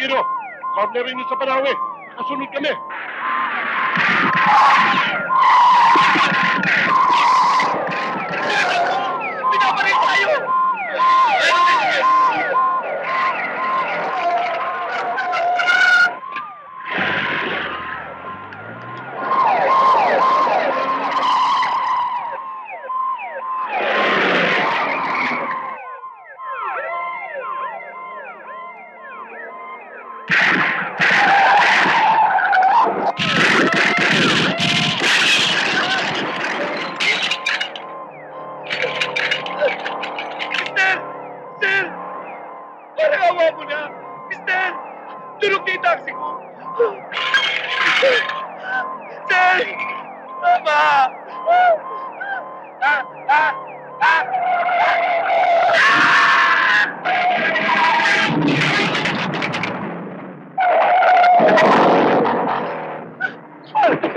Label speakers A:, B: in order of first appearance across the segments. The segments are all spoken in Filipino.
A: Giro. Corner rin sa Panawe. Nakasunod kami.
B: Pinaparin tayo!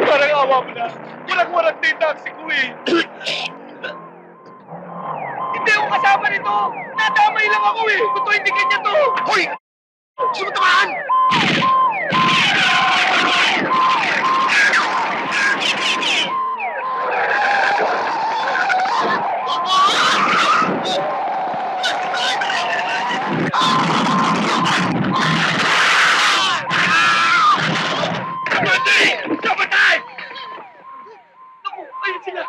B: Parang awa mo na. Walang-walang na yung taxi ko eh. Hindi ako kasama nito. Nadamay lang ako eh. Totoo hindi kanya to. Hoy! Sumutamaan! Sabatay! Naku, ayun sila!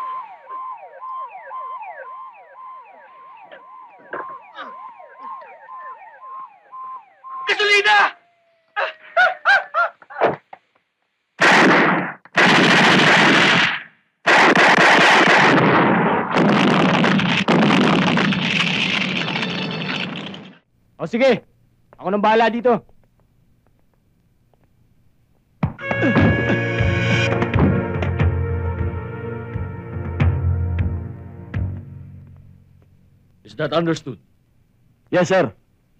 B: Gasolina!
C: O sige, ako nang bahala dito.
A: Is that understood?
C: Yes, sir.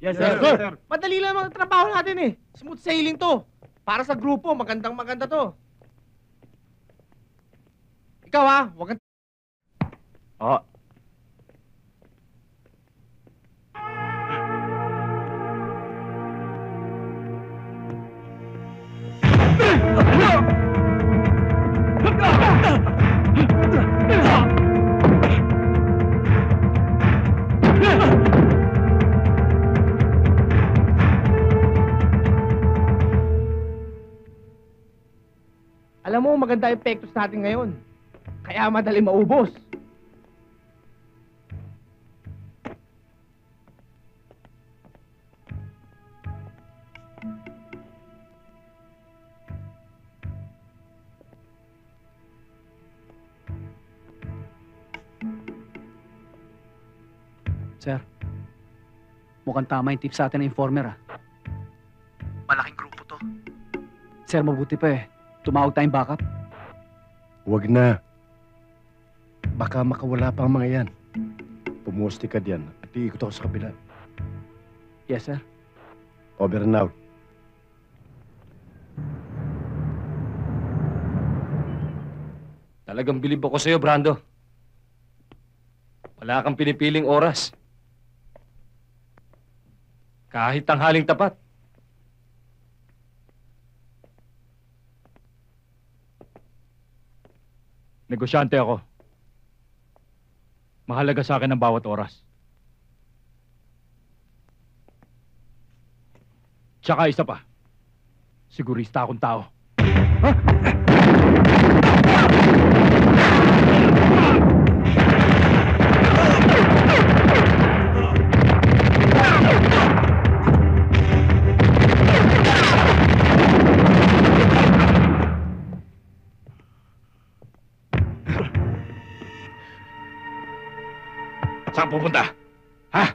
B: Yes, sir. Madali lang ang trabaho natin eh. Smooth sailing to. Para sa grupo, magandang-maganda to. Ikaw huwag kang...
C: Oo.
B: Alam mo, maganda yung epektos natin ngayon. Kaya madali maubos.
D: Sir, mukhang tama yung tip sa atin ng informer Malaking grupo to. Sir, mabuti pa tumawag tayong backup.
A: Huwag na. Baka makawala pa ang mga yan. Pumusti ka diyan at iikot ako sa kabila.
D: Yes, sir.
A: Over and out.
C: Talagang bilib ako sa'yo, Brando. Wala kang pinipiling oras. Kahit tanghaling tapat. Negosyante ako. Mahalaga sa akin ang bawat oras. Tsaka isa pa. Sigurista akong tao.
A: Saan pupunta? Ha?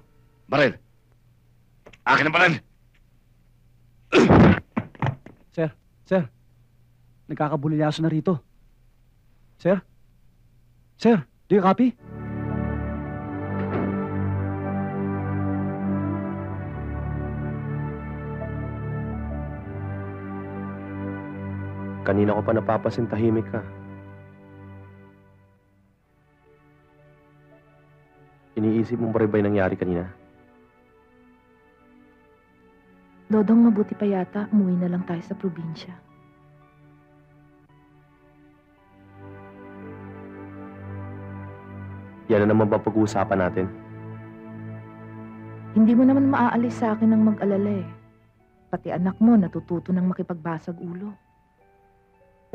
A: Baril. Akin ang balan.
D: Sir. Nagkakabulilyaso na rito. Sir? Sir, do you copy?
E: Kanina ko pa napapasin tahimik ka. Iniisip mo ba rin ba yung nangyari kanina?
F: Dodong, mabuti pa yata umuwi na lang tayo sa probinsya.
E: Yan na naman ba pag-uusapan natin?
F: Hindi mo naman maaalis sa akin ng mag-alala eh. Pati anak mo natututo ng makipagbasag ulo.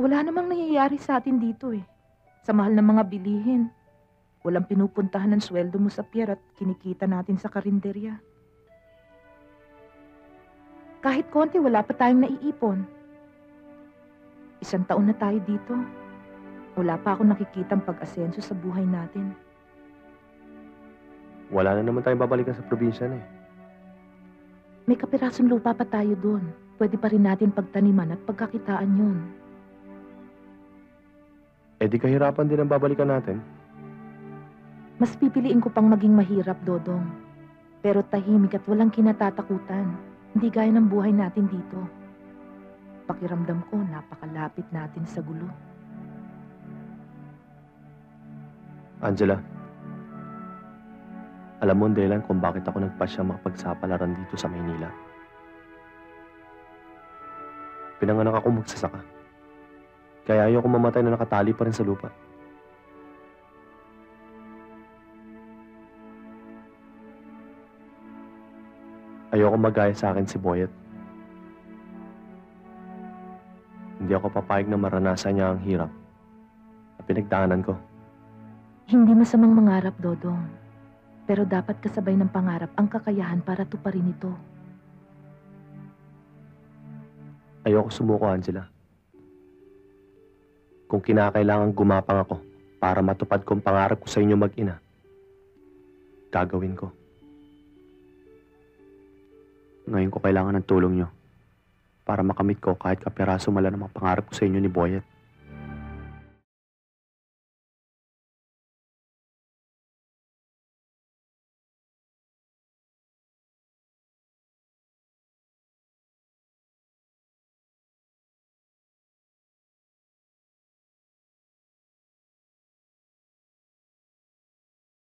F: Wala namang nangyayari sa atin dito eh. Sa mahal ng mga bilihin. Walang pinupuntahan ng sweldo mo sa pier at kinikita natin sa karinderya. Kahit konti, wala pa tayong naiipon. 1 taon na tayo dito. Wala pa akong nakikitang pag-asenso sa buhay natin.
E: Wala na naman tayong babalikan sa probinsya na eh.
F: May kapirasong lupa pa tayo doon. Pwede pa rin natin pagtaniman at pagkakitaan yun.
E: Eh di kahirapan din ang babalikan natin.
F: Mas pipiliin ko pang maging mahirap, Dodong. Pero tahimik at walang kinatatakutan. Hindi gaya ng buhay natin dito. Pakiramdam ko, napakalapit natin sa gulo.
E: Angela, alam mo ang dahilan kung bakit ako nagpasya makipagsapalaran dito sa Maynila. Pinanganak ako magsasaka. Kaya ayoko mamatay na nakatali pa rin sa lupa. Ayoko magaya sa akin si Boyet. Hindi ako papayag na maranasan niya ang hirap na pinagdaanan ko.
F: Hindi masamang mangarap, Dodong. Pero dapat kasabay ng pangarap ang kakayahan para tuparin ito.
E: Ayoko sumuko, Angela. Kung kinakailangan gumapang ako para matupad ko ang pangarap ko sa inyo mag-ina, gagawin ko. Ngayon ko kailangan ng tulong nyo para makamit ko kahit kapiraso mala ng mga pangarap ko sa inyo ni Boyet.